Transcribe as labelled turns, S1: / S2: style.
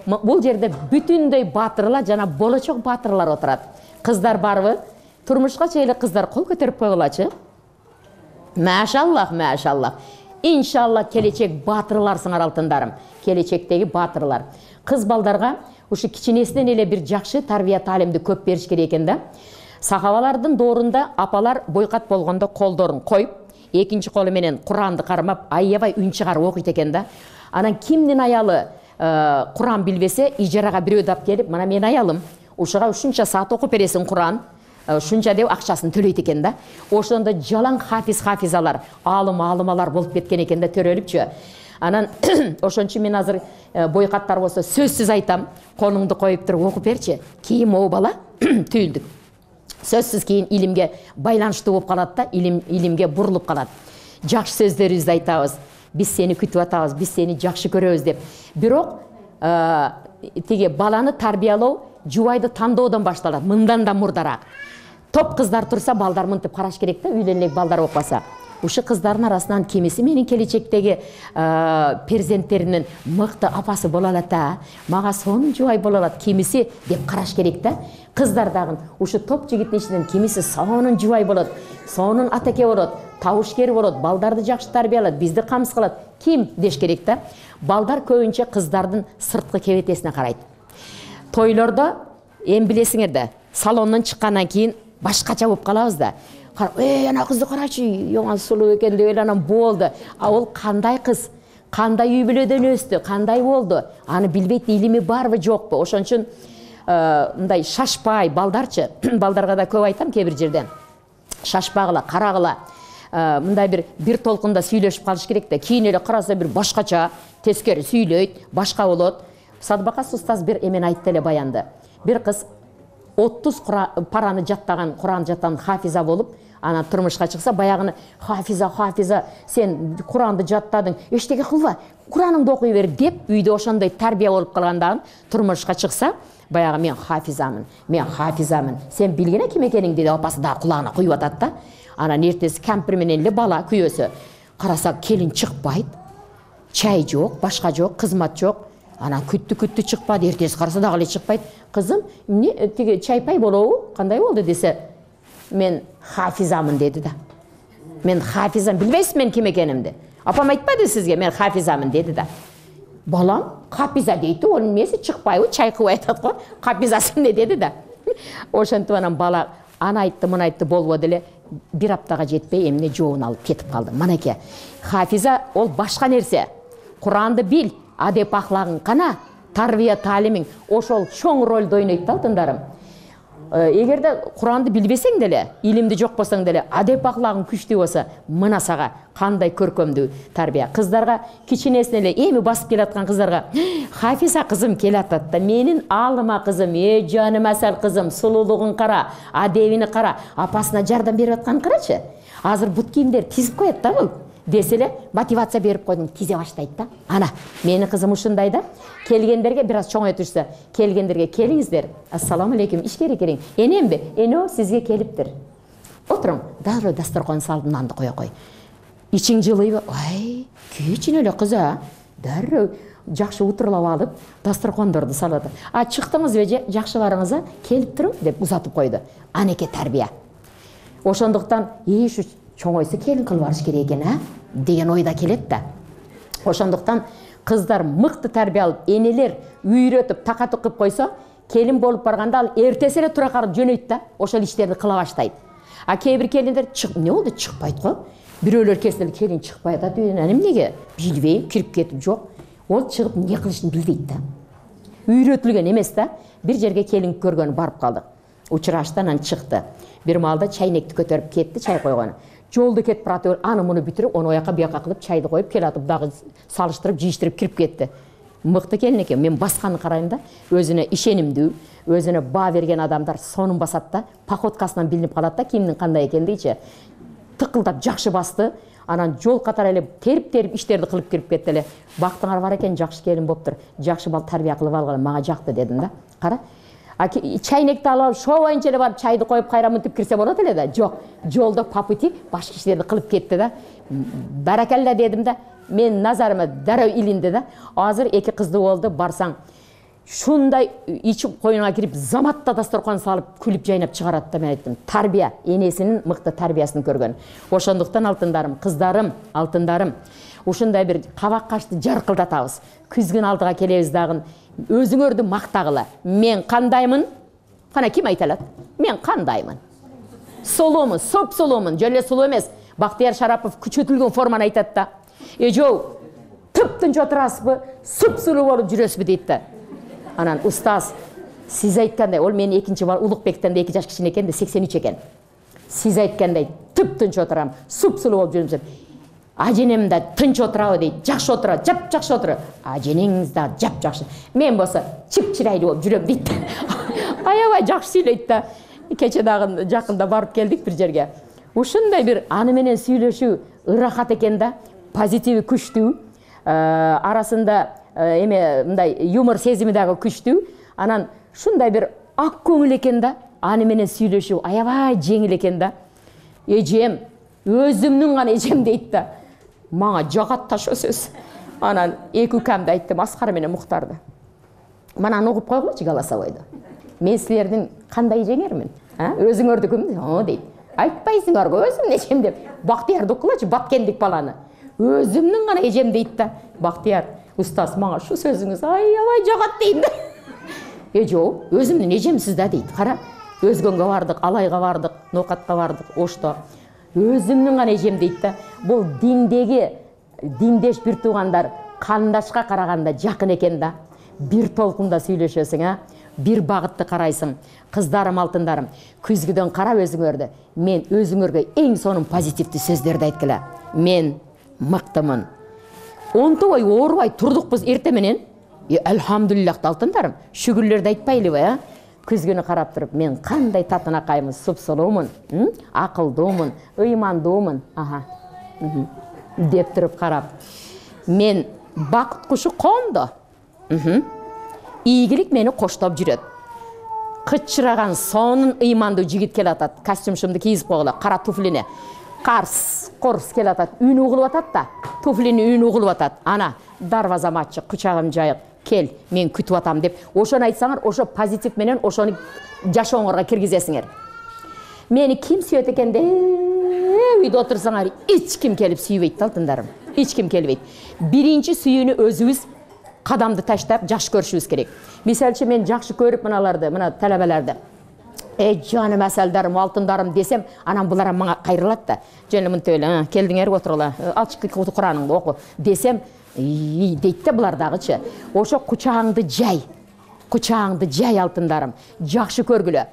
S1: Бул жерде бүтүндөй батырлар жана болочок батырлар отурат. Кыздар барбы? Турмушка чейли кыздар кол көтөрүп койгулачы. Машаллах, машаллах. Иншалла келечек батырларсыңар алтындарым. Келечектеги батырлар. Кыз балдарга ушу кичинесинен эле бир жакшы тарбия таалимди көп бериш керек экен да. Сахабалардын доорунда апалар бойкат болгондо колдорун коюп, экинчи колу менен Куранды кармап, аябай үн чыгарып окуйт экен да. Анан кимдин аялы Куран билбесе, ижарага бирөө дап келип, мына мен аялым, ушуга ушунча саат окуп бересиң Куран, ушунча деп акчасын төлөйт экен да. Ошондо жалаң хафизалар, алымалар болуп кеткен экен да, төрөлүпчү. Анан ошончу мен азыр бойкаттар болсо сөзсүз айтам, колуңду коюп туруп окуп берчи. Кийин могу бала түйүлдүк. Сөзсүз кийин илимге байланыштуу болуп калат да, илимге бурулуп калат. Жакшы сөздөрүбүздү айтабыз. Biz seni kütüp atабыз, biz seni жакшы көрөбүз деп. Бирок тиги баланы тарбиялоо жубайды тандоодон башталат, мындан да мурдараак. Топ кыздар турса, балдар мынтип караш керек да, үйлөнөлүк балдар окпаса. Ушу кыздардын арасынан кимиси менин келечектеги перзенттеринин мыкты апасы боло алат да, мага сонун жубай боло алат, кимиси деп караш керек да. Кыздар дагы ушу топ жигиттин ичинен кимиси сонун жубай болот, сонун атеке болот, табышкер болот, балдарды жакшы тарбиялат, бизди камсыз кылат. Ким деш керек да? Балдар көбүнчө кыздардын сырткы кебетесине карайт. Тойлордо эми билесиңер да, салондон чыккандан кийин башкача болуп калабыз да. Ана кызды карачы, yoğan сулуу экен деп эле анан болду. А ол кандай кыз, кандай үй бүлөдөн өстү, кандай болду? Аны билбейт, илими барбы, жокпу? Ошон үчүн мындай шашпай балдарчы, балдарга да көп айтам кээ бир жерден. Шашпагыла, карагыла. Мындай бир толкунда сүйлөшүп калыш керек да. Кийин эле караса бир башкача, тескери сүйлөйт, башка болот. Садбакас устаз бир эмен айтты эле баянды. Бир кыз 30 параны жаттаган, Куран жаттаган хафиза болуп, анан турмушка чыкса, баягыны хафиза, сен Куранды жаттадың, эчтеке кылба, Кураныңды окуй бер деп, үйдө ошондой тарбия болуп калгандагын турмушка чыкса, баягы мен хафизамын, сен билген ким экениңди деп апасы да кулагына куюп атат да. Анан эртеси кемпир менен эле бала күйөөсү. Караса келин чыкпайт, чай жок, башка жок, кызмат жок. Анан күттү чыкпады, эртеси караса дагы эле чыкпайт. Кызым, эмне тиги чайпай болобу? Кандай болду десе, мен хафизамын деди да. Мен хафизам, билбейсиз мен ким экенимди? Апам айтпады сизге, мен хафизамын деди да. Балам, хафиза дейт, онун эмеси чыкпайбы, чай кылып айтат го, хафизасын не деди да. Ошентип анан бала аны айтты, муну айтты, болбоду эле. Бир аптага жетпей эмне жообун алып кетип калды. Манеке, хафиза ол башка нерсе. Куранды бил, адеп ахлагың кана, тарбия таалимиң ошол чоң ролду ойнойт да алтындарым. Эгерде Куранды билбесең деле, илимди жок болсоң деле, адеп ахлагың күчтүү болсо, мына сага кандай көркөмдүү тарбия. Кыздарга кичинесинен эле эми басып келаткан кыздарга, хафиза кызым келатат да, менин алыма кызым, жаным асал кызым, сулуулугун кара, адебини кара, апасына жардам берип атканын карачы. Азыр бут кийимдер тизип коет да бул. Деселе мотивация берип койдуң, тизе баштайт да. Ана, менин кызым ушундай да. Келгендерге бир аз чоңойтушса, келгендерге келиңиздер. Ассаламу алейкум, ишкери келиң. Энемби? Эне сизге келиптир. Отуруң, дароо дасторкон салдым, нанды кое кой. Ичиң жылыйбы? Ай, кечин эле кыз а. Дароо жакшы утурлап алып, дасторкондорду салат. А чыктыңызбы, жакшы барыңыз а, келип туруң деп узатып койду. Анеке тарбия. Ошондуктан эш чоңойсо келин кылып барыш керек экен, а? Деген ойда келет да. Ошондуктан кыздар мыкты тарбия алып, энелер үйрөтүп, такатып кылып койсо, келин болуп барганда ал эртеси эле тура карап жөнөйт да, ошол иштерди кыла баштайт. А кээ бир келиндер эмне болду, чыкпайт го? Бирөөлөр келсе эле келин чыкпай атат, эмнеге? Билбейм, кирип кетип жок. Ол чыгып эмне кылышын билбейт да. Үйрөтүлгөн эмес да. Бир жерге келин көргөнү барып калдык. Учурашты, анан чыкты. Бир маалда чайнекти көтөрүп кетти, чай койгону. Жолду кетип баратып, аны муну бүтүрүп, ону ояка буяка кылып, чайды коюп, келатып дагы салыштырып, жийиштирип кирип кетти. Мыкты келин экен, мен басканын карайм да, өзүнө ишенимдүү, өзүнө баа берген адамдар сонун басат да, походкасынан билинип калат да, кимдин кандай экендигичи. Тыкылдап жакшы басты, анан жол катары эле терип иштерди кылып кирип кетти эле. Бактыңар бар экен, жакшы келин болуптур, жакшы бал тарбия кылып алгыла, мага жакты дедим да. Кара. Чайнекти алып, шоо боюнча эле барып чайды коюп кайрамынтип кирсе болот эле да. Жок, жолдо папыти башка иштерди кылып кетти да. Баракалла дедим да. Мен назарыма дароо илинди да. Азыр эки кызды болду, барсаң Шундай ичип койнуна кирип заматта дасторкон салып күлүп жайнап чыгарат да. Мен айттым, тарбия, энесинин мыкты тарбиясын көргөн. Ошондуктан алтындарым, кыздарым, алтындарым, ушундай бир кабак кашты жаркылдатабыз. Күзгүн алдыга келебиз дагы, өзүңөрдү мактагыла. Мен кандаймын? Кана ким айта алат? Мен кандаймын? Солуумун, соп-солуумун, жөлө сулуу эмес. Бактияр Шарапов күчөтүлгөн форманы айтат да. Эжөө, тыптынч отурасызбы, суп-сулуу болуп жүрөсүзбү дейт да. Анан устаз, сиз айткандай, ол менин экинчи бала Улукбектен да 2 жаш кичине экен да, 83 экен. Сиз айткандай тыптынч отурам, суп-сулуу болуп жүрөм. Аженем да тынч отурабы дейт, жакшы отурат, жап-жакшы отурат. Аженеңиз да жап-жакшы. Мен болсо чып-чырайлуу болуп жүрөм дейт. Аябай жакшы сүйлөйт да. Кече дагы жакында барып келдик бир жерге. Ушундай бир аны менен сүйлөшүү ырахат экен да, позитиви күчтүү, арасында эме мындай юмор сезими дагы күчтүү. Анан шундай бир ак көңүл экен да, аны менен сүйлөшүү аябай жеңил экен да. Эжем, өзүмнүн гана эжем дейт да. Мага жагат та ошо сөз. Анан эки укамды айттым, Аскар менен Муктарды. Мананы угуп койгулачы Голосовойду. Мен силердин кандай эжеңермин? Өзүңөрдүкүм? О дейт. Айтпайсыңарбы өзүмдүн эжем деп. Бактиярды уккулачы, баткендик баланы. Өзүмнүн гана эжем дейт да. Бактияр, устаз, мага шу сөзүңүз аябай жагат дейт да. Жок, өзүмдүн эжемсиз да дейт. Кара, Өзгөнгө бардык, Алайга бардык, Ноокатка бардык, Ошто. Өзүмнүн гана эжем дейт да. Бул диндеги диндеш бир туугандар кандашка караганда жакын экен да. Бир толкунда сүйлөшөсүң, бир багытты карайсың. Кыздарым, алтындарым, күзгүдөн карап өзүңөрдү. Мен өзүңөргө эң сонун позитивдүү сөздөрдү айткыла. Мен мыктымын. Онтубай оорубай турдукпуз эрте менен. Элхамдулиллах алтындарым, шүгүрлөрдү айтпайлыбы, Күзгүнү карап туруп, мен кандай татынакаймын, суп-сулуумун, акылдуумун, ыймандуумун, деп туруп карап. Мен бакыт кушу коомдо. Ийгилик мени коштоп жүрөт. Кычыраган сонун ыймандуу жигит келатат. Костюмшумду кийип койгула, кара туфлини. Корс келатат, үнү угулуп атат да. Туфлини үнү угулуп атат. Ана, дарвазам ачык, кучагым жайык. Кел, мен күтүп атам деп. Ошону айтсаңар, ошо позитив менен ошону жашооңорго киргизесиңер. Мени ким сүйөт экен деп үйдө отурсаңар, эч ким келип сүйбөйт алтындарым. Эч ким келбейт. Биринчи сүйүүнү өзүбүз кадамды таштап жакшы көрүшүбүз керек. Мисалчы мен жакшы көрүп мыналарды, мына талабаларды. Жаным асалдарым, алтындарым десем, анан булар мага кайрылат да. Жөн мынтип эле, келдиңер отурула, ачык Кураныңды оку десем, дейт да булар дагычы. Ошо кучагыңды жай алтындарым, жакшы көргүлө.